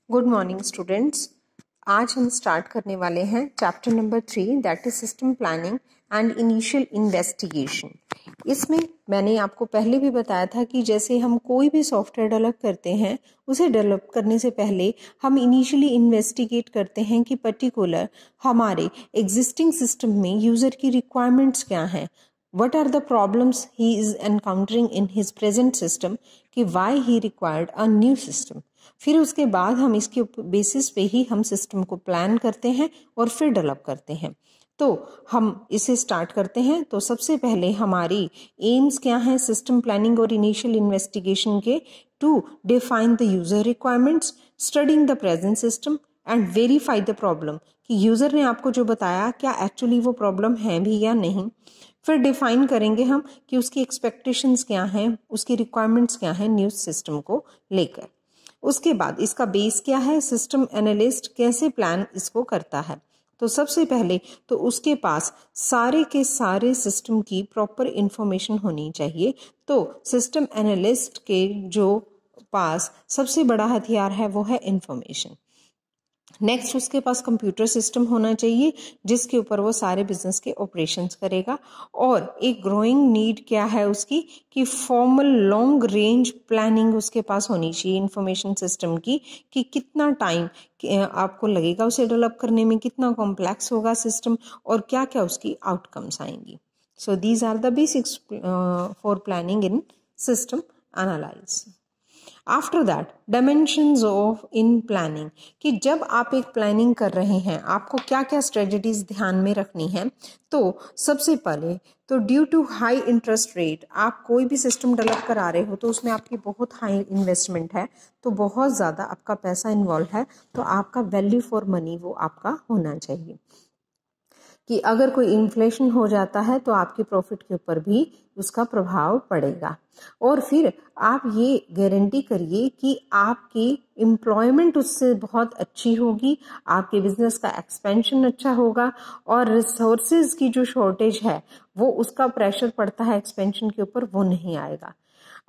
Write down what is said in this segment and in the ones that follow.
Good morning students. आज हम start करने वाले हैं chapter number 3 that is system planning and initial investigation. इसमें मैंने आपको पहले भी बताया था कि जैसे हम कोई भी सॉफ्टवेयर डेवलप करते हैं, उसे डेवलप करने से पहले हम इनिशियली इन्वेस्टिगेट करते हैं कि पर्टिकुलर हमारे एग्जिस्टिंग सिस्टम में यूज़र की रिक्वायरमेंट्स क्या हैं, what are the problems he is encountering in his present system कि why he required a new system। फिर उसके बाद हम इसके बेसिस पे ही हम सिस्टम को प्लान करते हैं और फिर डेवलप करते हैं। तो हम इसे स्टार्ट करते हैं। तो सबसे पहले हमारी एम्स क्या हैं सिस्टम प्लानिंग और इनिशियल इन्वेस्टिगेशन के? To define the user requirements, studying the present system and verify the problem कि यूजर ने आपको जो बताया क्या एक्चुअली वो प्रॉब्लम है भी या नहीं। फिर डिफाइन करेंगे हम कि उसकी एक्सपेक्टेशंस क्या हैं, उसकी रिक्वायरमेंट्स क्या हैं न्यू सिस्टम को लेकर। उसके बाद इसका बेस क्या है, सिस्टम एनालिस्ट कैसे प्लान इसको करता है। तो सबसे पहले तो उसके पास सारे के सारे सिस्टम की प्रॉपर इंफॉर्मेशन होनी चाहिए। तो सिस्टम एनालिस्ट के जो पास सबसे बड़ा हथियार है वो है इंफॉर्मेशन। नेक्स्ट उसके पास कंप्यूटर सिस्टम होना चाहिए जिसके ऊपर वो सारे बिजनेस के ऑपरेशंस करेगा। और एक ग्रोइंग नीड क्या है उसकी कि फॉर्मल लॉन्ग रेंज प्लानिंग उसके पास होनी चाहिए इंफॉर्मेशन सिस्टम की, कि कितना टाइम आपको लगेगा उसे डेवलप करने में, कितना कॉम्प्लेक्स होगा सिस्टम और क्या क्या उसकी आउटकम्स आएंगी। So these are the basics for planning in system analysis. After that dimensions of in planning कि जब आप एक प्लानिंग कर रहे हैं आपको क्या क्या स्ट्रेटजीज ध्यान में रखनी है। तो सबसे पहले तो due to high interest rate आप कोई भी सिस्टम डेवलप करा रहे हो तो उसमें आपकी बहुत हाई इन्वेस्टमेंट है, तो बहुत ज़्यादा आपका पैसा इन्वॉल्व है, तो आपका वैल्यू फॉर मनी वो आपका होना चाहिए कि अगर कोई इन्फ्लेशन हो जाता है तो आपके प्रॉफिट के ऊपर भी उसका प्रभाव पड़ेगा। और फिर आप ये गारंटी करिए कि आपकी एम्प्लॉयमेंट उससे बहुत अच्छी होगी, आपके बिजनेस का एक्सपेंशन अच्छा होगा और रिसोर्सेज की जो शॉर्टेज है वो उसका प्रेशर पड़ता है एक्सपेंशन के ऊपर, वो नहीं आएगा।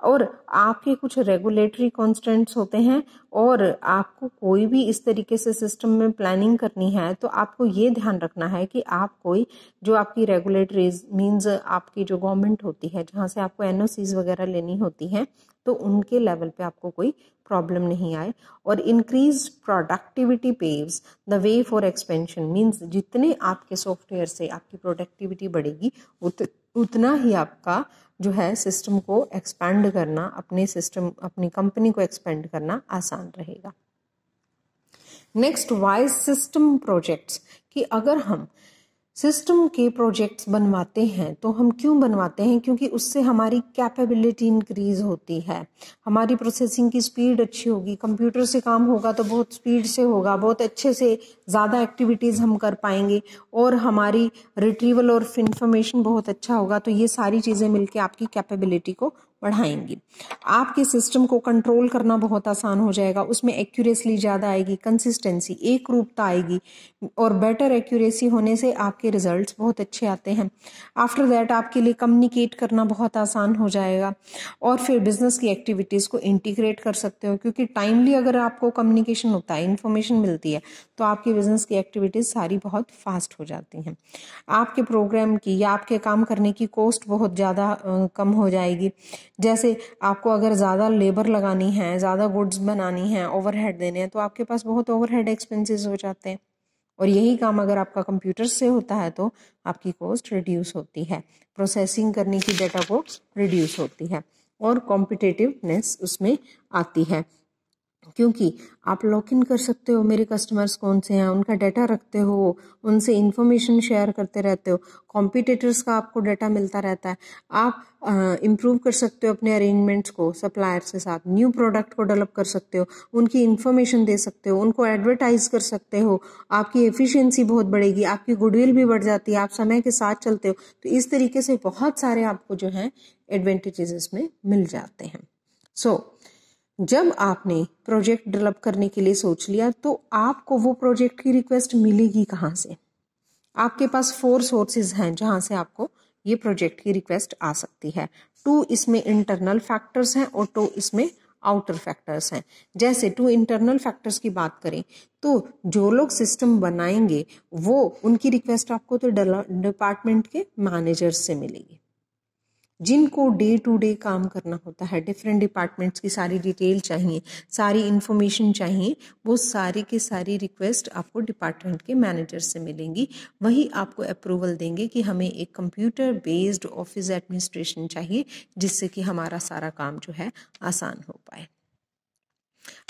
और आपके कुछ रेगुलेटरी कॉन्स्टेंट्स होते हैं और आपको कोई भी इस तरीके से सिस्टम में प्लानिंग करनी है तो आपको ये ध्यान रखना है कि आप कोई जो आपकी रेगुलेटरीज मींस आपकी जो गवर्नमेंट होती है जहाँ से आपको एनओसीज वगैरह लेनी होती हैं तो उनके लेवल पे आपको कोई प्रॉब्लम नहीं आए। और increase productivity paves the way for expansion means जितने आपके सॉफ्टवेयर से आपकी प्रोडक्टिविटी बढ़ेगी उतना ही आपका जो है सिस्टम को एक्सपेंड करना, अपने सिस्टम अपनी कंपनी को एक्सपेंड करना आसान रहेगा। नेक्स्ट वाइज सिस्टम प्रोजेक्ट्स कि अगर हम सिस्टम के प्रोजेक्ट्स बनवाते हैं तो हम क्यों बनवाते हैं, क्योंकि उससे हमारी कैपेबिलिटी इंक्रीज होती है, हमारी प्रोसेसिंग की स्पीड अच्छी होगी, कंप्यूटर से काम होगा तो बहुत स्पीड से होगा, बहुत अच्छे से ज़्यादा एक्टिविटीज़ हम कर पाएंगे और हमारी रिट्रीवल और इंफॉर्मेशन बहुत अच्छा होगा। तो ये सारी चीज़ें मिलकर आपकी कैपेबिलिटी को बढ़ाएंगी। आपके सिस्टम को कंट्रोल करना बहुत आसान हो जाएगा, उसमें एक्यूरेसी ज़्यादा आएगी, कंसिस्टेंसी एक रूपता आएगी और बेटर एक्यूरेसी होने से आपके रिजल्ट्स बहुत अच्छे आते हैं। आफ्टर दैट आपके लिए कम्युनिकेट करना बहुत आसान हो जाएगा और फिर बिजनेस की एक्टिविटीज़ को इंटीग्रेट कर सकते हो, क्योंकि टाइमली अगर आपको कम्युनिकेशन होता है, इन्फॉर्मेशन मिलती है तो आपकी बिजनेस की एक्टिविटीज़ सारी बहुत फास्ट हो जाती हैं। आपके प्रोग्राम की या आपके काम करने की कॉस्ट बहुत ज़्यादा कम हो जाएगी। जैसे आपको अगर ज़्यादा लेबर लगानी है, ज़्यादा गुड्स बनानी है, ओवरहेड देने हैं तो आपके पास बहुत ओवरहेड एक्सपेंसेस हो जाते हैं और यही काम अगर आपका कंप्यूटर से होता है तो आपकी कॉस्ट रिड्यूस होती है, प्रोसेसिंग करने की डेटा को रिड्यूस होती है और कॉम्पिटिटिवनेस उसमें आती है, क्योंकि आप लॉक इन कर सकते हो मेरे कस्टमर्स कौन से हैं, उनका डाटा रखते हो, उनसे इंफॉर्मेशन शेयर करते रहते हो, कॉम्पिटिटर्स का आपको डाटा मिलता रहता है, आप इम्प्रूव कर सकते हो अपने अरेंजमेंट्स को सप्लायर्स के साथ, न्यू प्रोडक्ट को डेवलप कर सकते हो, उनकी इंफॉर्मेशन दे सकते हो, उनको एडवर्टाइज कर सकते हो, आपकी एफिशिएंसी बहुत बढ़ेगी, आपकी गुडविल भी बढ़ जाती है, आप समय के साथ चलते हो। तो इस तरीके से बहुत सारे आपको जो है एडवांटेजेस इसमें मिल जाते हैं। जब आपने प्रोजेक्ट डेवलप करने के लिए सोच लिया तो आपको वो प्रोजेक्ट की रिक्वेस्ट मिलेगी कहाँ से? आपके पास 4 सोर्सेज हैं जहां से आपको ये प्रोजेक्ट की रिक्वेस्ट आ सकती है। 2 इसमें इंटरनल फैक्टर्स हैं और 2 इसमें आउटर फैक्टर्स हैं। जैसे टू इंटरनल फैक्टर्स की बात करें तो जो लोग सिस्टम बनाएंगे वो उनकी रिक्वेस्ट आपको तो डिपार्टमेंट के मैनेजर्स से मिलेगी। जिनको डे टू डे काम करना होता है, डिफरेंट डिपार्टमेंट्स की सारी डिटेल चाहिए, सारी इंफॉर्मेशन चाहिए, वो सारी की सारी रिक्वेस्ट आपको डिपार्टमेंट के मैनेजर से मिलेंगी। वही आपको अप्रूवल देंगे कि हमें एक कंप्यूटर बेस्ड ऑफिस एडमिनिस्ट्रेशन चाहिए जिससे कि हमारा सारा काम जो है आसान हो पाए।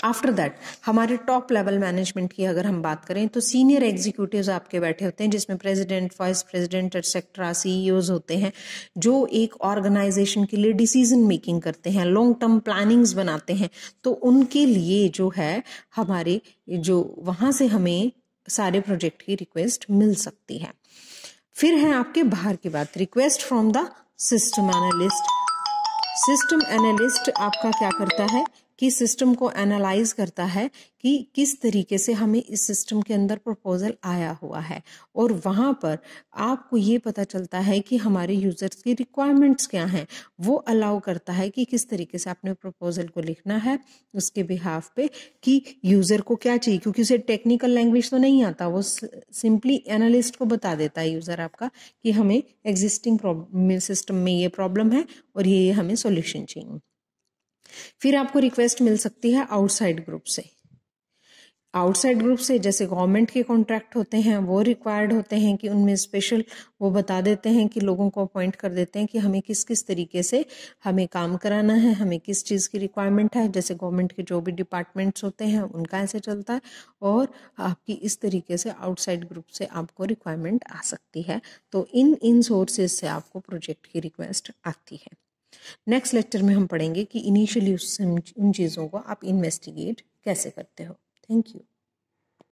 आफ्टर दैट हमारे टॉप लेवल मैनेजमेंट की अगर हम बात करें तो सीनियर एग्जीक्यूटिव्स आपके बैठे होते हैं, जिसमें president, vice president, etcetera, CEOs होते हैं, जो एक ऑर्गेनाइजेशन के लिए डिसीजन मेकिंग करते हैं, लॉन्ग टर्म प्लानिंग्स बनाते हैं। तो उनके लिए जो है हमारे जो वहाँ से हमें सारे प्रोजेक्ट की रिक्वेस्ट मिल सकती है। फिर है आपके बाहर की बात, request from the system analyst. System analyst आपका क्या करता है कि सिस्टम को एनालाइज करता है कि किस तरीके से हमें इस सिस्टम के अंदर प्रपोजल आया हुआ है, और वहाँ पर आपको ये पता चलता है कि हमारे यूजर्स की रिक्वायरमेंट्स क्या हैं। वो अलाउ करता है कि किस तरीके से आपने प्रपोजल को लिखना है उसके बिहाफ पे, कि यूज़र को क्या चाहिए, क्योंकि उसे टेक्निकल लैंग्वेज तो नहीं आता, वो सिंपली एनालिस्ट को बता देता है यूज़र आपका कि हमें एग्जिस्टिंग सिस्टम में ये प्रॉब्लम है और ये हमें सॉल्यूशन चाहिए। फिर आपको रिक्वेस्ट मिल सकती है आउटसाइड ग्रुप से। आउटसाइड ग्रुप से जैसे गवर्नमेंट के कॉन्ट्रैक्ट होते हैं, वो रिक्वायर्ड होते हैं कि उनमें स्पेशल वो बता देते हैं कि लोगों को अपॉइंट कर देते हैं कि हमें किस किस तरीके से हमें काम कराना है, हमें किस चीज़ की रिक्वायरमेंट है। जैसे गवर्नमेंट के जो भी डिपार्टमेंट्स होते हैं उनका ऐसे चलता है, और आपकी इस तरीके से आउटसाइड ग्रुप से आपको रिक्वायरमेंट आ सकती है। तो इन सोर्सेज से आपको प्रोजेक्ट की रिक्वेस्ट आती है। नेक्स्ट लेक्चर में हम पढ़ेंगे कि इनिशियली उन चीज़ों को आप इन्वेस्टिगेट कैसे करते हो। Thank you.